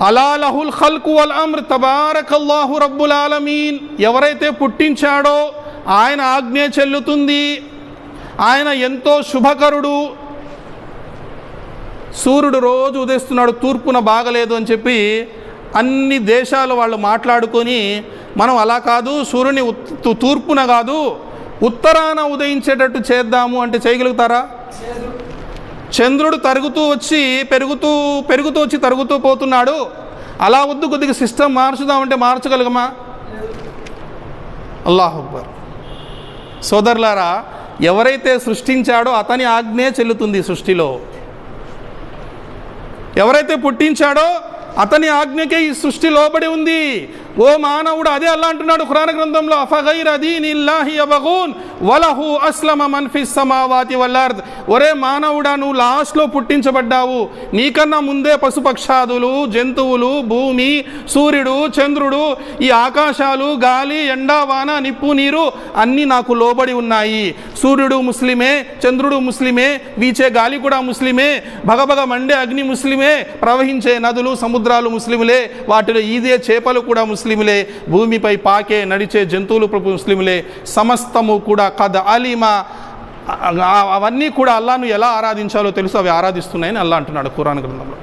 అలా లహుల్ ఖల్కు వల్ అమ్ర్ తబారకల్లాహు రబ్బుల్ ఆలమీన్. ఎవరైతే పుట్టించాడో ఆయన ఆజ్ఞ చెల్లుతుంది, ఆయన ఎంతో శుభకరుడు. సూర్యుడు రోజు ఉదయిస్తున్నాడు, తూర్పున బాగలేదు అని చెప్పి అన్ని దేశాల వాళ్ళు మాట్లాడుకొని, మనం అలా కాదు, సూర్యుని తూర్పున కాదు ఉత్తరాన ఉదయించేటట్టు చేద్దాము అంటే చేయగలుగుతారా? చంద్రుడు తరుగుతూ వచ్చి పెరుగుతూ వచ్చి తరుగుతూ పోతున్నాడు, అలా వద్దు కొద్దిగా సిస్టమ్ మార్చుదామంటే మార్చగలగమా? అల్లాహు అక్బర్. సోదరులారా, ఎవరైతే సృష్టించాడో అతని ఆజ్ఞే చెల్లుతుంది సృష్టిలో. ఎవరైతే పుట్టించాడో అతని ఆజ్ఞకే ఈ సృష్టి లోబడి ఉంది. ఓ మానవుడు, అదే అల్లా అంటున్నాడు ఖురాన్ గ్రంథంలో, అఫగైర దీనిల్లాహి యబగూన్ వలహు అస్లమ మన్ ఫిస్ సమావాతి వల్ అర్ద్. ఒరే మానవుడా, నువ్వు లాస్ట్లో పుట్టించబడ్డావు, నీకన్నా ముందే పశుపక్షాదులు, జంతువులు, భూమి, సూర్యుడు, చంద్రుడు, ఈ ఆకాశాలు, గాలి, ఎండ, వాన, నిప్పు, నీరు అన్నీ నాకు లోబడి ఉన్నాయి. సూర్యుడు ముస్లిమే, చంద్రుడు ముస్లిమే, వీచే గాలి కూడా ముస్లిమే, భగభగ మండే అగ్ని ముస్లిమే, ప్రవహించే నదులు, సముద్రాలు ముస్లిములే, వాటిలో ఈదే చేపలు కూడా ముస్లిములే, భూమిపై పాకే నడిచే జంతువులు ముస్లిములే, సమస్తము కూడా కద్ అలీమా. అవన్నీ కూడా అల్లాను ఎలా ఆరాధించాలో తెలుసు, అవి ఆరాధిస్తున్నాయని అల్లా అంటున్నాడు ఖురాన్ గ్రంథంలో.